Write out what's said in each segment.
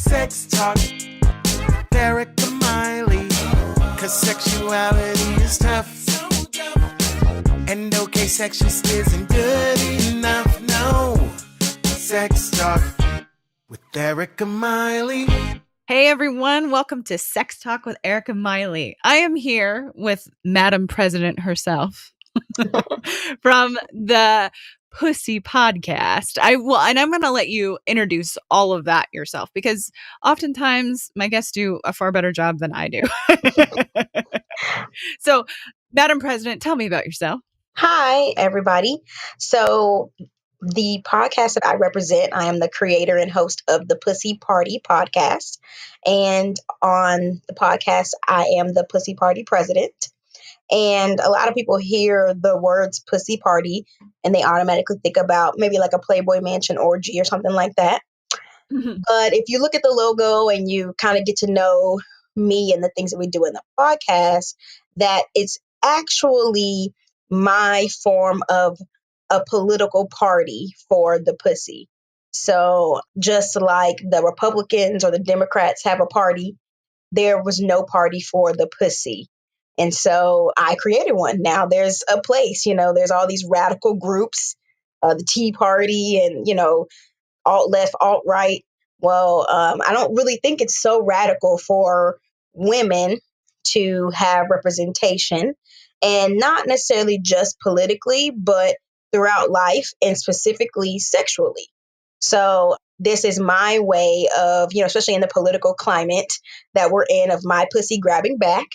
Sex Talk, Erika Miley. Cause sexuality is tough. And okay, sex just isn't good enough. No. Sex Talk with Erika Miley. Hey everyone, welcome to Sex Talk with Erika Miley. I am here with Madam President herself from the Pussy Podcast. And I'm going to let you introduce all of that yourself because oftentimes my guests do a far better job than I do. So, Madam President, tell me about yourself. Hi, everybody. So, the podcast that I represent, I am the creator and host of the Pussy Party Podcast. And on the podcast, I am the Pussy Party President. And a lot of people hear the words Pussy Party and they automatically think about maybe like a Playboy Mansion orgy or something like that. Mm-hmm. But if you look at the logo and you kind of get to know me and the things that we do in the podcast, that it's actually my form of a political party for the pussy. So just like the Republicans or the Democrats have a party, there was no party for the pussy. And so I created one. Now there's a place, there's all these radical groups, the Tea Party and, alt left, alt right. Well, I don't really think it's so radical for women to have representation, and not necessarily just politically, but throughout life and specifically sexually. So this is my way of, especially in the political climate that we're in, of my pussy grabbing back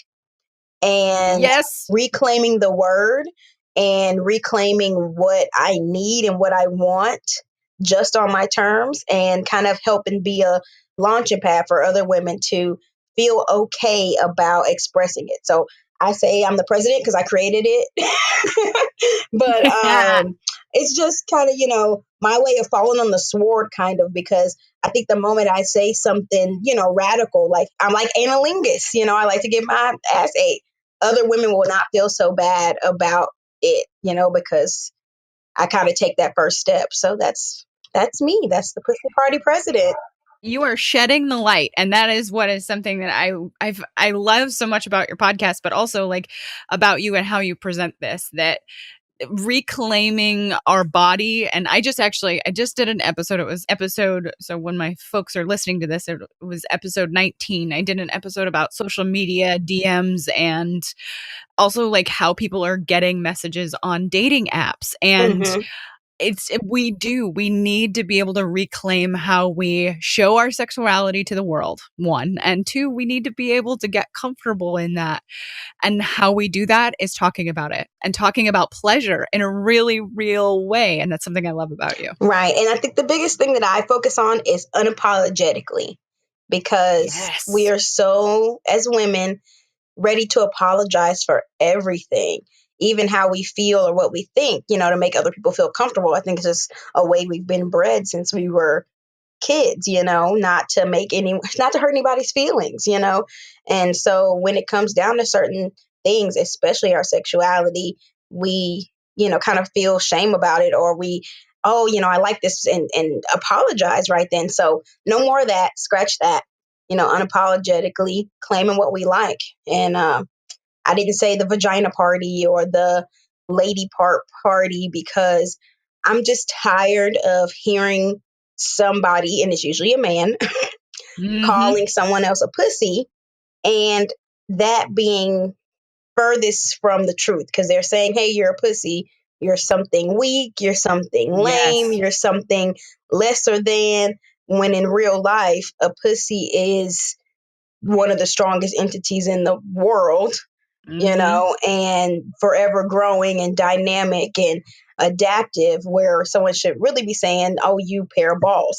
and reclaiming the word and reclaiming what I need and what I want just on my terms, and kind of helping be a launching pad for other women to feel okay about expressing it. So I say I'm the president because I created it. But it's just kind of, my way of falling on the sword, kind of, because I think the moment I say something, radical, like I'm like analingus, I like to get my ass ate. Other women will not feel so bad about it, because I kind of take that first step. So that's me. That's the Pussy Party President. You are shedding the light, and that is what is something that I love so much about your podcast, but also like about you and how you present this, that reclaiming our body. And I just did an episode. It was so when my folks are listening to this, it was episode 19. I did an episode about social media, DMs, and also like how people are getting messages on dating apps. And we need to be able to reclaim how we show our sexuality to the world, one. And two, we need to be able to get comfortable in that. And how we do that is talking about it and talking about pleasure in a really real way. And that's something I love about you. Right. And I think the biggest thing that I focus on is unapologetically, because we are so, as women, ready to apologize for everything. Even how we feel or what we think, to make other people feel comfortable. I think it's just a way we've been bred since we were kids, not to hurt anybody's feelings, And so when it comes down to certain things, especially our sexuality, we, kind of feel shame about it, or I like this and apologize right then. So no more of that, scratch that, unapologetically claiming what we like. And, I didn't say the vagina party or the lady part party, because I'm just tired of hearing somebody, and it's usually a man, calling someone else a pussy, and that being furthest from the truth, because they're saying, hey, you're a pussy, you're something weak, you're something lame, you're something lesser than, when in real life, a pussy is one of the strongest entities in the world. And forever growing and dynamic and adaptive, where someone should really be saying, oh, you pair of balls.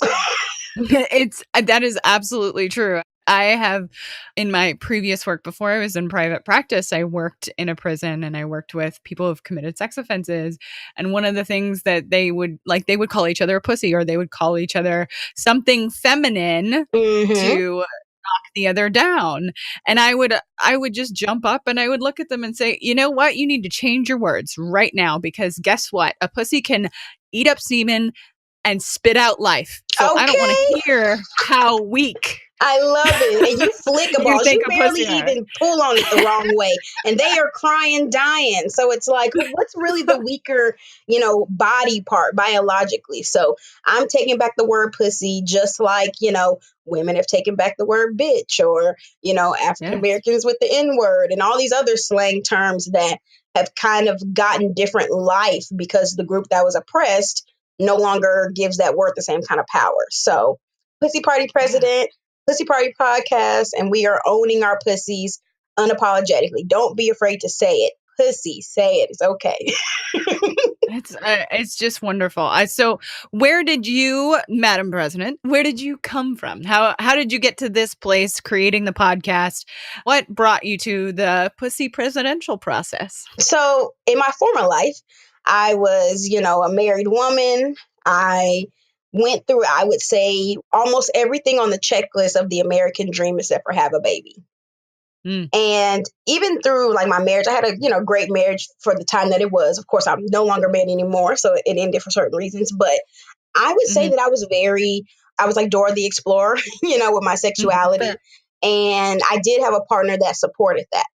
That is absolutely true. I have, in my previous work before I was in private practice, I worked in a prison and I worked with people who've committed sex offenses. And one of the things that they would call each other a pussy, or they would call each other something feminine to knock the other down. And I would just jump up and I would look at them and say, you know what? You need to change your words right now, because guess what? A pussy can eat up semen and spit out life. So I don't want to hear how weak I love it. And you flick a You balls. think You a barely pussy hard. even pull on it the wrong way. And they are crying, dying. So it's like, what's really the weaker, body part biologically? So I'm taking back the word pussy, just like, women have taken back the word bitch, or, African Yes. Americans with the N word and all these other slang terms that have kind of gotten different life because the group that was oppressed no longer gives that word the same kind of power. So, Pussy Party Yeah. President, Pussy Party Podcast, and we are owning our pussies unapologetically. Don't be afraid to say it. Pussy, say it. It's okay. It's just wonderful. So where did you, Madam President, where did you come from? How did you get to this place creating the podcast? What brought you to the pussy presidential process? So, in my former life, I was, a married woman. I went through, I would say, almost everything on the checklist of the American dream except for have a baby. Mm. And even through like my marriage, I had a great marriage for the time that it was. Of course, I'm no longer married anymore, so it ended for certain reasons. But I would say Mhm. that I was like Dora the Explorer, with my sexuality. Fair. And I did have a partner that supported that.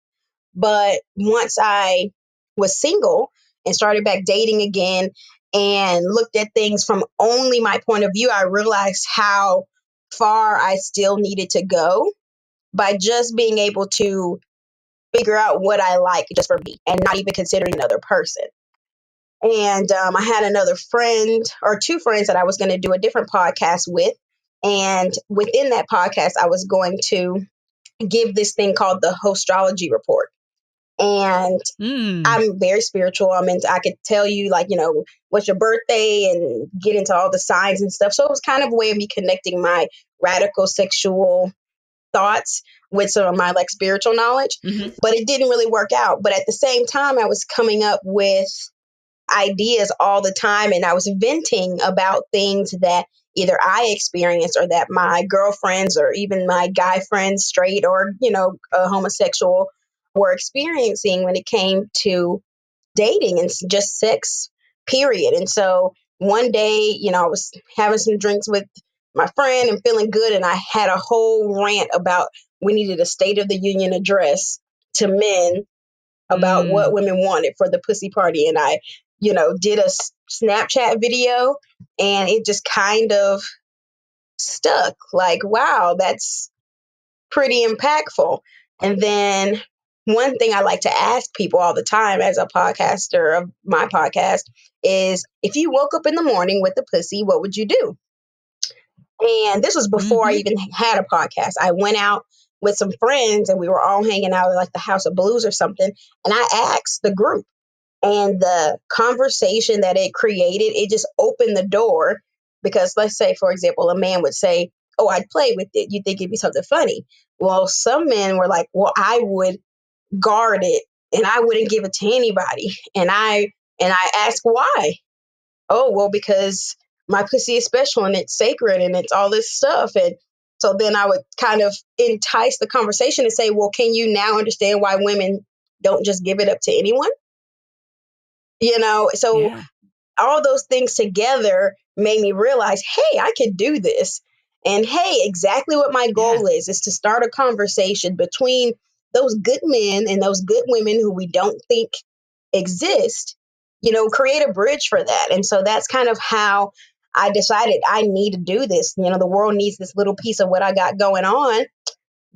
But once I was single and started back dating again and looked at things from only my point of view, I realized how far I still needed to go by just being able to figure out what I like just for me and not even considering another person. And I had another friend or two friends that I was going to do a different podcast with. And within that podcast, I was going to give this thing called the Hostrology Report. And Mm. I'm very spiritual. I could tell you, like, what's your birthday and get into all the signs and stuff. So it was kind of a way of me connecting my radical sexual thoughts with some of my like spiritual knowledge, Mhm. but it didn't really work out. But at the same time, I was coming up with ideas all the time and I was venting about things that either I experienced or that my girlfriends or even my guy friends, straight or, homosexual, were experiencing when it came to dating and just sex, period. And so one day, I was having some drinks with my friend and feeling good. And I had a whole rant about we needed a State of the Union address to men about what Mm. women wanted for the pussy party. And I, did a Snapchat video and it just kind of stuck like, wow, that's pretty impactful. And then one thing I like to ask people all the time as a podcaster of my podcast is if you woke up in the morning with a pussy, what would you do? And this was before I Mhm. even had a podcast. I went out with some friends and we were all hanging out at like the House of Blues or something. And I asked the group, and the conversation that it created, it just opened the door. Because let's say, for example, a man would say, oh, I'd play with it. You think it'd be something funny. Well, some men were like, well, I would guard it and I wouldn't give it to anybody. And I asked why. Oh, well, because my pussy is special and it's sacred and it's all this stuff. And so then I would kind of entice the conversation and say, well, can you now understand why women don't just give it up to anyone? So Yeah. all those things together made me realize, hey, I could do this. And hey, exactly what my Yeah. goal is to start a conversation between those good men and those good women who we don't think exist, create a bridge for that. And so that's kind of how I decided I need to do this. The world needs this little piece of what I got going on.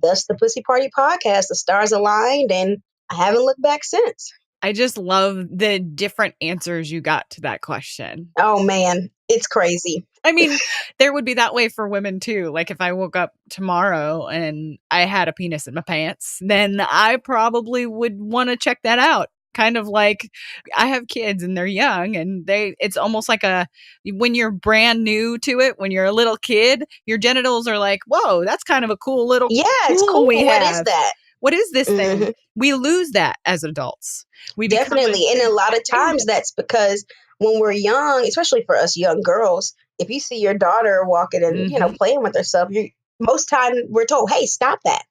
Thus the Pussy Party Podcast. The stars aligned and I haven't looked back since. I just love the different answers you got to that question. Oh man, it's crazy. I mean, there would be that way for women too. Like if I woke up tomorrow and I had a penis in my pants, then I probably would want to check that out. Kind of like I have kids and they're young and it's almost like when you're brand new to it, when you're a little kid, your genitals are like, whoa, that's kind of a cool little Yeah, it's tool cool. we What is have. that? What is this thing? Hmm. We lose that as adults. We become Definitely. And a lot of times entertainment. that's because when we're young, especially for us young girls, if you see your daughter walking and, Mhm. playing with herself, most time we're told, hey, stop that.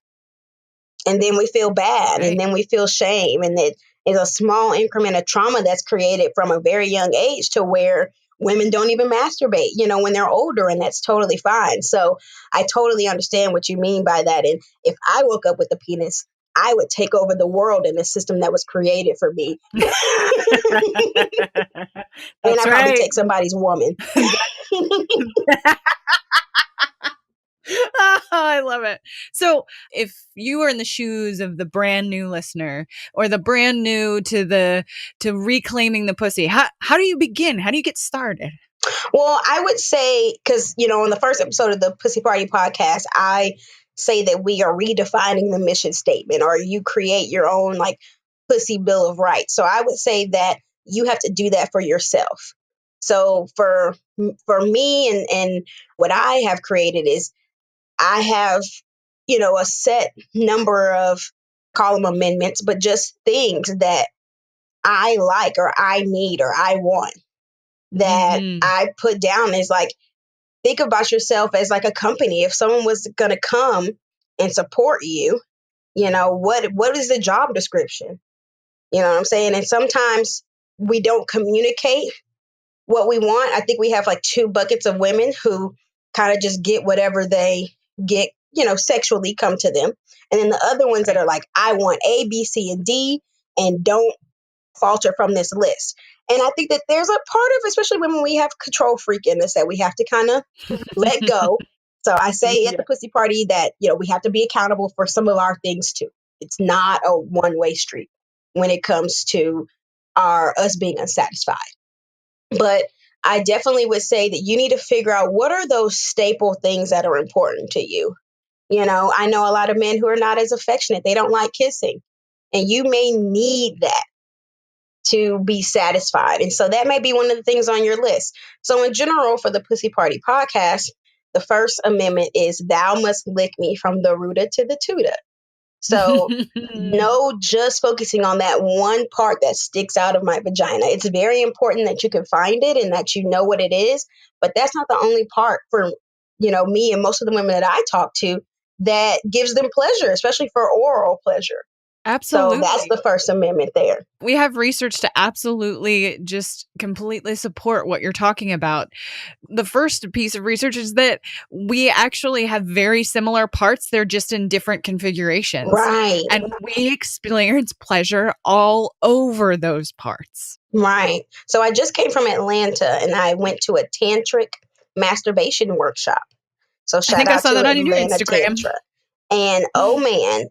And then we feel bad and Right. then we feel shame. And it is a small increment of trauma that's created from a very young age to where women don't even masturbate, when they're older, and that's totally fine. So I totally understand what you mean by that. And if I woke up with a penis, I would take over the world in a system that was created for me. And That's I'd probably right. take somebody's woman. I love it. So if you were in the shoes of the brand new listener or the brand new to reclaiming the pussy, how do you begin? How do you get started? Well, I would say, because, on the first episode of the Pussy Party podcast, I say that we are redefining the mission statement, or you create your own like pussy bill of rights. So I would say that you have to do that for yourself. So for me and what I have created is I have, a set number of, call them amendments, but just things that I like or I need or I want that I put down is like, think about yourself as like a company. If someone was going to come and support you, what is the job description? You know what I'm saying? And sometimes we don't communicate what we want. I think we have like two buckets of women who kind of just get whatever they get, sexually come to them. And then the other ones that are like, I want A, B, C, and D, and don't falter from this list. And I think that there's a part of, especially when we have control freak in us, that we have to kind of let go. So I say at the Pussy Party that, we have to be accountable for some of our things too. It's not a one-way street when it comes to us being unsatisfied. But I definitely would say that you need to figure out what are those staple things that are important to you. I know a lot of men who are not as affectionate. They don't like kissing. And you may need that to be satisfied. And so that may be one of the things on your list. So in general, for the Pussy Party podcast, the first amendment is thou must lick me from the rooter to the tutor. So no, just focusing on that one part that sticks out of my vagina. It's very important that you can find it and that you know what it is. But that's not the only part for, me and most of the women that I talk to that gives them pleasure, especially for oral pleasure. Absolutely. So that's the first amendment there. We have research to absolutely just completely support what you're talking about. The first piece of research is that we actually have very similar parts. They're just in different configurations. Right. And we experience pleasure all over those parts. Right. So I just came from Atlanta and I went to a tantric masturbation workshop. So shout out to Atlanta Tantra. And oh man,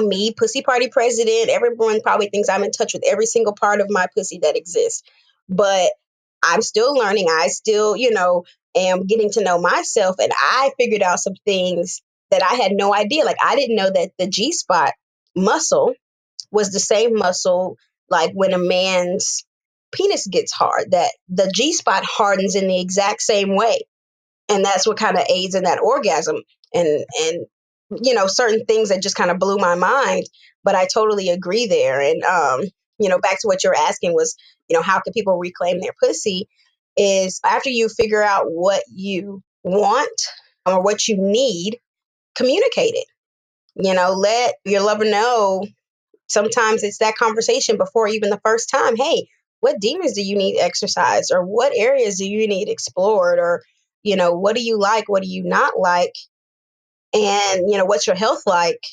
me, Pussy Party president, everyone probably thinks I'm in touch with every single part of my pussy that exists. But I'm still learning. I still, am getting to know myself. And I figured out some things that I had no idea. Like I didn't know that the G-spot muscle was the same muscle like when a man's penis gets hard, that the G-spot hardens in the exact same way. And that's what kind of aids in that orgasm. And certain things that just kind of blew my mind, but I totally agree there. And, back to what you're asking was, how can people reclaim their pussy is after you figure out what you want or what you need, communicate it, let your lover know. Sometimes it's that conversation before even the first time. Hey, what demons do you need exercised, or what areas do you need explored, or, what do you like? What do you not like? And, what's your health like?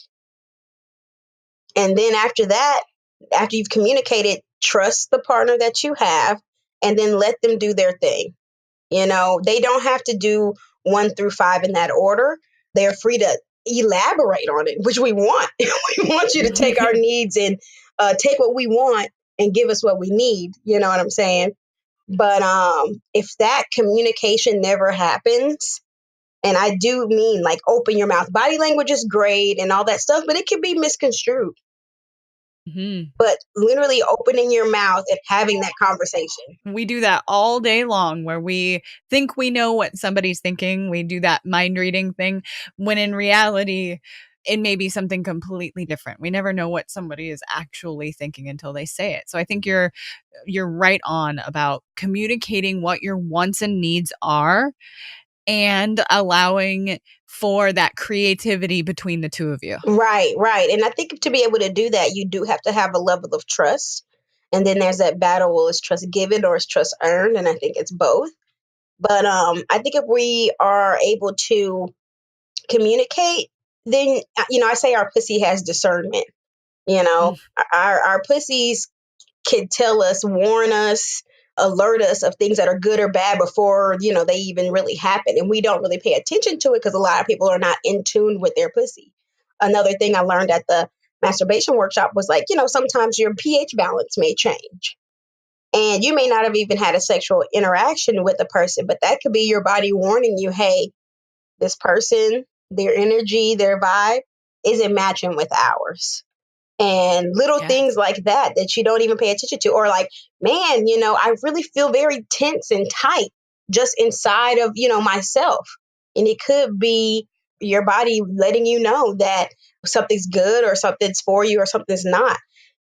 And then after that, after you've communicated, trust the partner that you have and then let them do their thing. They don't have to do 1 through 5 in that order. They're free to elaborate on it, which we want. We want you to take our needs and take what we want and give us what we need. You know what I'm saying? But if that communication never happens, and I do mean like open your mouth. Body language is great and all that stuff, but it can be misconstrued. Mm-hmm. But literally opening your mouth and having that conversation. We do that all day long where we think we know what somebody's thinking. We do that mind reading thing when in reality, it may be something completely different. We never know what somebody is actually thinking until they say it. So I think you're right on about communicating what your wants and needs are and allowing for that creativity between the two of you. Right. And I think to be able to do that, you do have to have a level of trust. And then there's that battle, well, is trust given or is trust earned? And I think it's both. But I think if we are able to communicate, then, I say our pussy has discernment. Mm. Our pussies can tell us, warn us, alert us of things that are good or bad before, they even really happen. And we don't really pay attention to it because a lot of people are not in tune with their pussy. Another thing I learned at the masturbation workshop was like, sometimes your pH balance may change. And you may not have even had a sexual interaction with a person, but that could be your body warning you, hey, this person, their energy, their vibe isn't matching with ours. And little Yes. things like that you don't even pay attention to. Or like, man, I really feel very tense and tight just inside of, myself. And it could be your body letting you know that something's good or something's for you or something's not.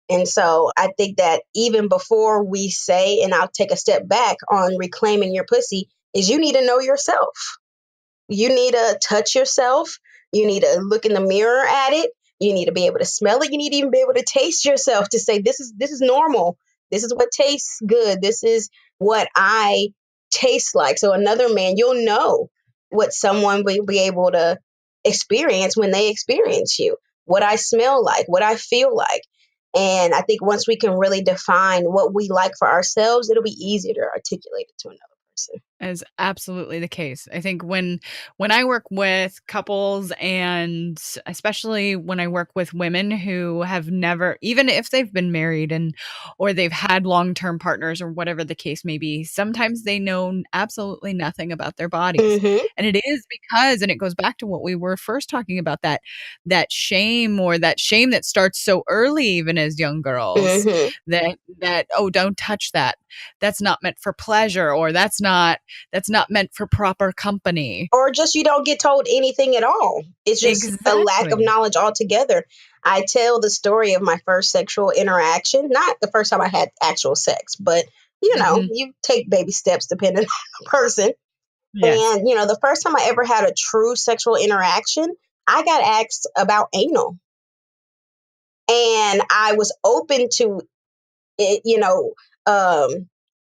And so I think that even before we say, and I'll take a step back on reclaiming your pussy, is you need to know yourself. You need to touch yourself. You need to look in the mirror at it. You need to be able to smell it. You need to even be able to taste yourself to say, this is normal. This is what tastes good. This is what I taste like. So another man, you'll know what someone will be able to experience when they experience you, what I smell like, what I feel like. And I think once we can really define what we like for ourselves, it'll be easier to articulate it to another person. Is absolutely the case. I think when I work with couples, and especially when I work with women who have never, even if they've been married and or they've had long-term partners or whatever the case may be, sometimes they know absolutely nothing about their bodies. Mm-hmm. And it is because, and it goes back to what we were first talking about, that shame, or that shame that starts so early, even as young girls, Mm-hmm. that oh, don't touch that. That's not meant for pleasure, or that's not meant for proper company. Or just you don't get told anything at all. It's just a lack of Exactly. knowledge altogether. I tell the story of my first sexual interaction, not the first time I had actual sex, but Mhm. you take baby steps depending on the person. Yes. And, the first time I ever had a true sexual interaction, I got asked about anal. And I was open to it,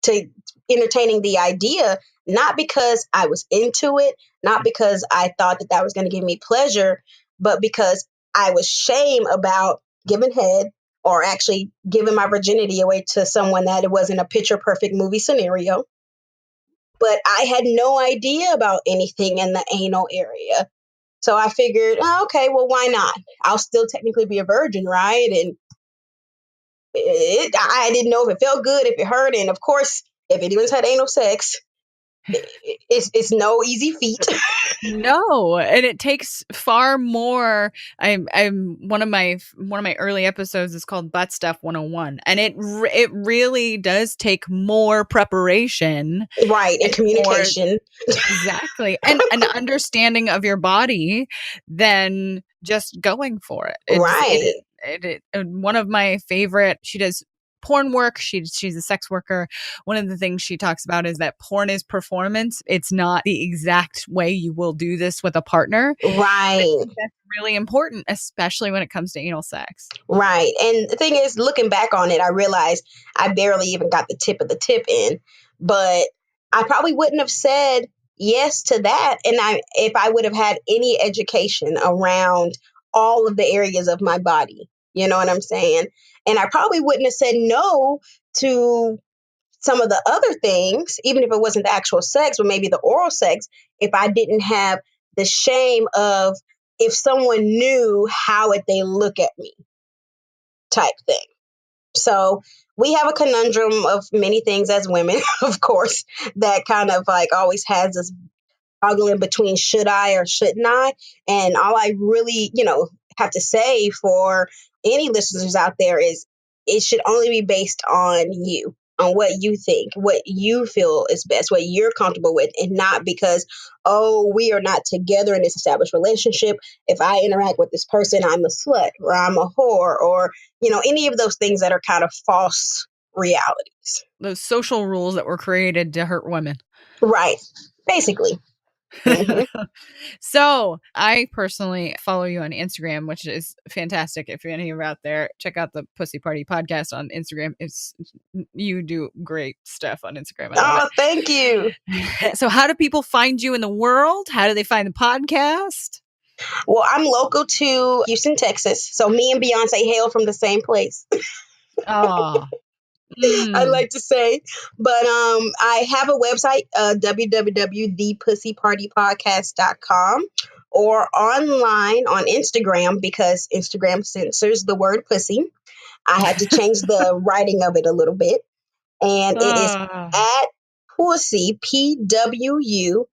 to entertaining the idea, not because I was into it, not because I thought that was going to give me pleasure, but because I was shame about giving head or actually giving my virginity away to someone that it wasn't a picture perfect movie scenario. But I had no idea about anything in the anal area. So I figured, oh, okay, well, why not? I'll still technically be a virgin, right? And I didn't know if it felt good, if it hurt. And of course, if anyone's had anal sex, it's no easy feat. No, and it takes far more. I'm one of my early episodes is called Butt Stuff 101, and it really does take more preparation Right. And and more. communication. Exactly. And an understanding of your body than just going for it. Right. One of my favorite, she does porn work. She's a sex worker. One of the things she talks about is that porn is performance. It's not the exact way you will do this with a partner. I Right. think that's really important, especially when it comes to anal sex. Right. And the thing is, looking back on it, I realized I barely even got the tip of the tip in. But I probably wouldn't have said yes to that. And if I would have had any education around all of the areas of my body. You know what I'm saying? And I probably wouldn't have said no to some of the other things, even if it wasn't the actual sex, but maybe the oral sex, if I didn't have the shame of if someone knew, how would they look at me type thing. So we have a conundrum of many things as women, of course, that kind of like always has us boggling between should I or shouldn't I? And all I really, have to say for any listeners out there is it should only be based on you, on what you think, what you feel is best, what you're comfortable with, and not because, oh, we are not together in this established relationship. If I interact with this person, I'm a slut or I'm a whore or, any of those things that are kind of false realities. Those social rules that were created to hurt women. Right. Basically. Mhm. So I personally follow you on Instagram, which is fantastic. If any of you are out there, check out the Pussy Party podcast on Instagram. You do great stuff on Instagram. I love Oh, thank you. it. So how do people find you in the world? How do they find the podcast? Well, I'm local to Houston, Texas. So me and Beyonce hail from the same place. Oh, I like to say. But I have a website, www.thepussypartypodcast.com, or online on Instagram because Instagram censors the word pussy. I had to change the writing of it a little bit. And it is at Pussy, PWUSSY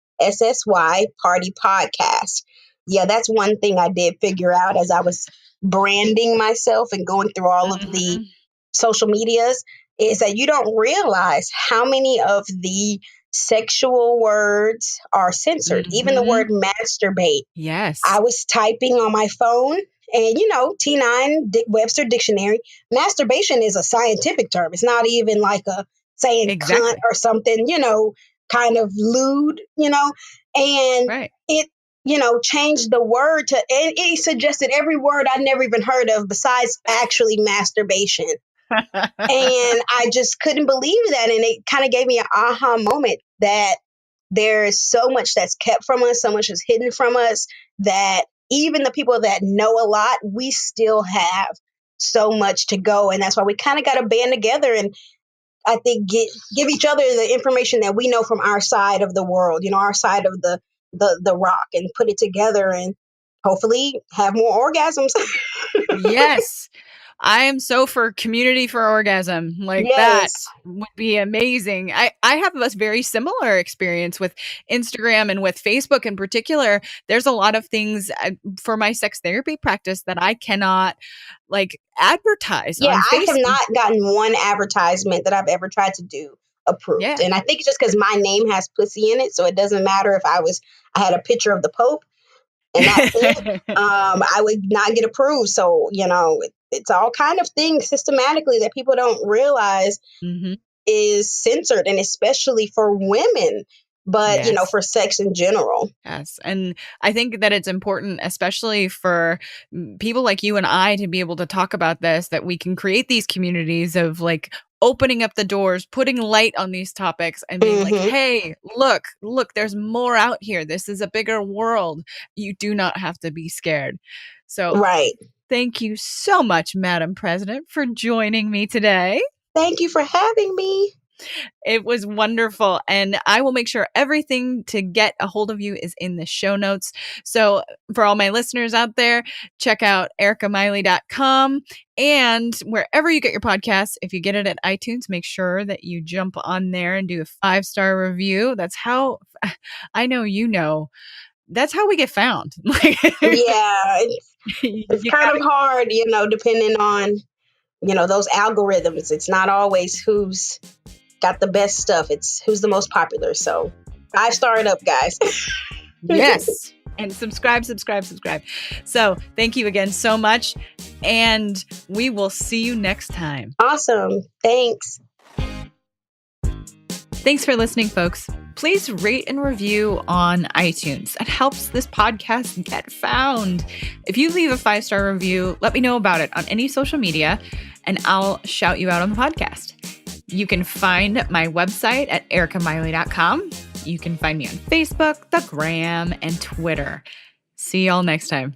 Party Podcast. Yeah, that's one thing I did figure out as I was branding myself and going through all of the social medias is that you don't realize how many of the sexual words are censored. Even the word masturbate. Yes. I was typing on my phone and, T9 Webster Dictionary, masturbation is a scientific term. It's not even like a saying cunt or something, kind of lewd, and it, changed the word to, and it suggested every word I'd never even heard of besides actually masturbation. And I just couldn't believe that. And it kind of gave me an aha moment that there's so much that's kept from us, so much is hidden from us, that even the people that know a lot, we still have so much to go. And that's why we kind of got to band together and I think give each other the information that we know from our side of the world, our side of the rock, and put it together and hopefully have more orgasms. Yes. I am so for community for orgasm. That would be amazing. I have a very similar experience with Instagram and with Facebook in particular. There's a lot of things for my sex therapy practice that I cannot advertise. Yeah, on I Facebook. have not gotten one advertisement that I've ever tried to do approved. Yeah. And I think it's just because my name has pussy in it. So it doesn't matter if I had a picture of the Pope and that's it. I would not get approved. So, it's all kind of things systematically that people don't realize is censored, and especially for women, but, for sex in general. Yes. And I think that it's important, especially for people like you and I, to be able to talk about this, that we can create these communities of opening up the doors, putting light on these topics and being like, hey, look, there's more out here. This is a bigger world. You do not have to be scared. So thank you so much, Madam President, for joining me today. Thank you for having me. It was wonderful. And I will make sure everything to get a hold of you is in the show notes. So for all my listeners out there, check out erikamiley.com. And wherever you get your podcasts, if you get it at iTunes, make sure that you jump on there and do a 5-star review. That's how I know. That's how we get found. Yeah, it's kind of hard, depending on, those algorithms. It's not always who's got the best stuff. It's who's the most popular. So 5-star it up, guys. Yes. And subscribe. So thank you again so much. And we will see you next time. Awesome. Thanks. Thanks for listening, folks. Please rate and review on iTunes. It helps this podcast get found. If you leave a 5-star review, let me know about it on any social media, and I'll shout you out on the podcast. You can find my website at erikamiley.com. You can find me on Facebook, the Gram, and Twitter. See y'all next time.